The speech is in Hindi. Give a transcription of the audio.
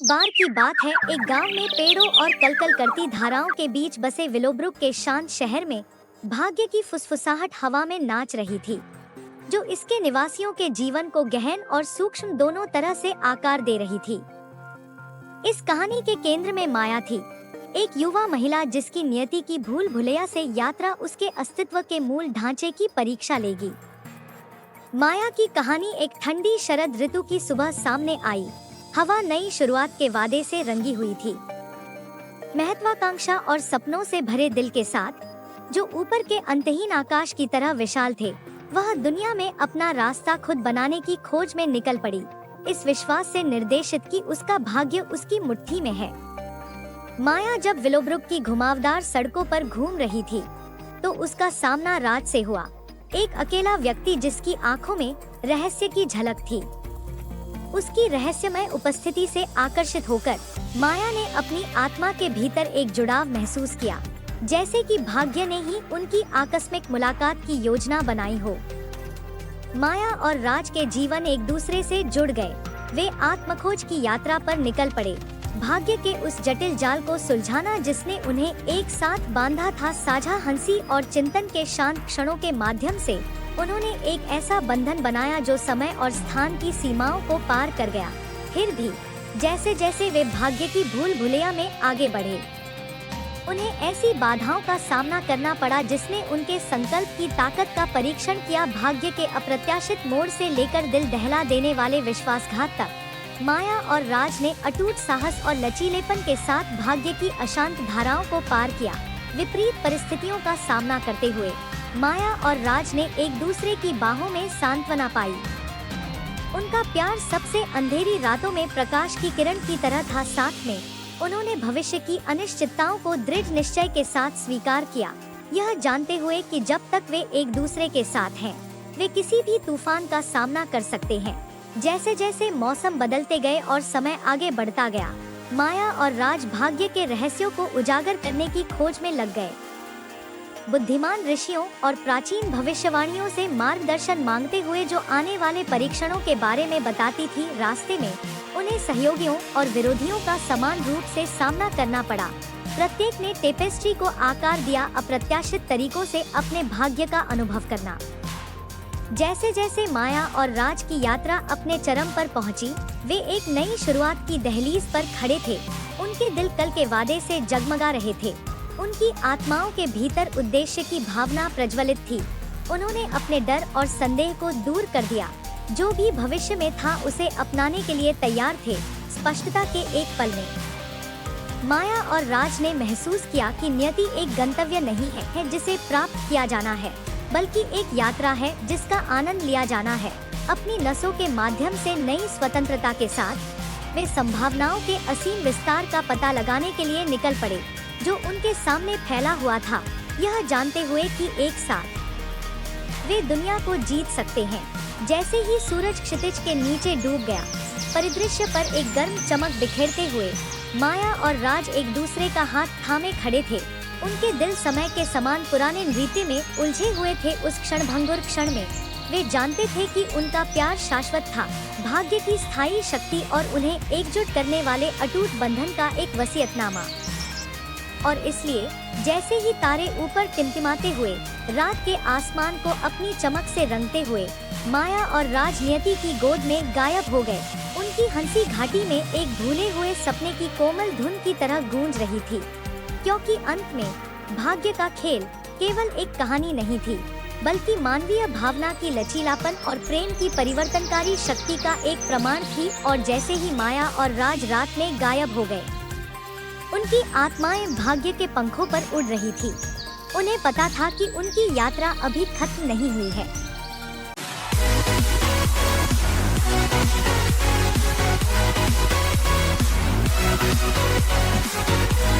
बार की बात है, एक गांव में पेड़ों और कलकल करती धाराओं के बीच बसे विलोब्रुक के शांत शहर में भाग्य की फुसफुसाहट हवा में नाच रही थी, जो इसके निवासियों के जीवन को गहन और सूक्ष्म दोनों तरह से आकार दे रही थी। इस कहानी के केंद्र में माया थी, एक युवा महिला जिसकी नियति की भूल भुलैया से यात्रा उसके अस्तित्व के मूल ढांचे की परीक्षा लेगी। माया की कहानी एक ठंडी शरद ऋतु की सुबह सामने आई। हवा नई शुरुआत के वादे से रंगी हुई थी। महत्वाकांक्षा और सपनों से भरे दिल के साथ, जो ऊपर के अंतहीन आकाश की तरह विशाल थे, वह दुनिया में अपना रास्ता खुद बनाने की खोज में निकल पड़ी, इस विश्वास से निर्देशित कि उसका भाग्य उसकी मुट्ठी में है। माया जब विलोब्रुक की घुमावदार सड़कों पर घूम रही थी, तो उसका सामना रात से हुआ, एक अकेला व्यक्ति जिसकी आंखों में रहस्य की झलक थी। उसकी रहस्यमय उपस्थिति से आकर्षित होकर माया ने अपनी आत्मा के भीतर एक जुड़ाव महसूस किया, जैसे कि भाग्य ने ही उनकी आकस्मिक मुलाकात की योजना बनाई हो। माया और राज के जीवन एक दूसरे से जुड़ गए। वे आत्मखोज की यात्रा पर निकल पड़े, भाग्य के उस जटिल जाल को सुलझाना जिसने उन्हें एक साथ बांधा था। साझा हंसी और चिंतन के शांत क्षणों के माध्यम से उन्होंने एक ऐसा बंधन बनाया जो समय और स्थान की सीमाओं को पार कर गया। फिर भी जैसे जैसे वे भाग्य की भूल भुलैया में आगे बढ़े, उन्हें ऐसी बाधाओं का सामना करना पड़ा जिसने उनके संकल्प की ताकत का परीक्षण किया। भाग्य के अप्रत्याशित मोड़ से लेकर दिल दहला देने वाले विश्वासघात तक, माया और राज ने अटूट साहस और लचीलेपन के साथ भाग्य की अशांत धाराओं को पार किया। विपरीत परिस्थितियों का सामना करते हुए माया और राज ने एक दूसरे की बाहों में सांत्वना पाई। उनका प्यार सबसे अंधेरी रातों में प्रकाश की किरण की तरह था। साथ में उन्होंने भविष्य की अनिश्चितताओं को दृढ़ निश्चय के साथ स्वीकार किया, यह जानते हुए कि जब तक वे एक दूसरे के साथ हैं, वे किसी भी तूफान का सामना कर सकते हैं। जैसे जैसे मौसम बदलते गए और समय आगे बढ़ता गया, माया और राज भाग्य के रहस्यों को उजागर करने की खोज में लग गए। बुद्धिमान ऋषियों और प्राचीन भविष्यवाणियों से मार्गदर्शन मांगते हुए जो आने वाले परीक्षणों के बारे में बताती थी, रास्ते में उन्हें सहयोगियों और विरोधियों का समान रूप से सामना करना पड़ा। प्रत्येक ने टेपेस्ट्री को आकार दिया, अप्रत्याशित तरीकों से अपने भाग्य का अनुभव करना। जैसे जैसे माया और राज की यात्रा अपने चरम पर पहुंची, वे एक नई शुरुआत की दहलीज पर खड़े थे। उनके दिल कल के वादे से जगमगा रहे थे, उनकी आत्माओं के भीतर उद्देश्य की भावना प्रज्वलित थी। उन्होंने अपने डर और संदेह को दूर कर दिया, जो भी भविष्य में था उसे अपनाने के लिए तैयार थे। स्पष्टता के एक पल में माया और राज ने महसूस किया कि नियति एक गंतव्य नहीं है जिसे प्राप्त किया जाना है, बल्कि एक यात्रा है जिसका आनंद लिया जाना है। अपनी नसों के माध्यम से नई स्वतंत्रता के साथ वे संभावनाओं के असीम विस्तार का पता लगाने के लिए निकल पड़े, जो उनके सामने फैला हुआ था, यह जानते हुए कि एक साथ वे दुनिया को जीत सकते हैं। जैसे ही सूरज क्षितिज के नीचे डूब गया, परिदृश्य पर एक गर्म चमक बिखेरते हुए माया और राज एक दूसरे का हाथ थामे खड़े थे। उनके दिल समय के समान पुराने नृत्य में उलझे हुए थे। उस क्षणभंगुर क्षण में वे जानते थे कि उनका प्यार शाश्वत था, भाग्य की स्थायी शक्ति और उन्हें एकजुट करने वाले अटूट बंधन का एक वसीयतनामा। और इसलिए जैसे ही तारे ऊपर टिमटिमाते हुए रात के आसमान को अपनी चमक से रंगते हुए माया और राज नियति की गोद में गायब हो गए, उनकी हंसी घाटी में एक भूले हुए सपने की कोमल धुन की तरह गूंज रही थी। क्योंकि अंत में भाग्य का खेल केवल एक कहानी नहीं थी, बल्कि मानवीय भावना की लचीलापन और प्रेम की परिवर्तनकारी शक्ति का एक प्रमाण थी। और जैसे ही माया और राज रात में गायब हो गए, उनकी आत्माएं भाग्य के पंखों पर उड़ रही थी। उन्हें पता था कि उनकी यात्रा अभी खत्म नहीं हुई है।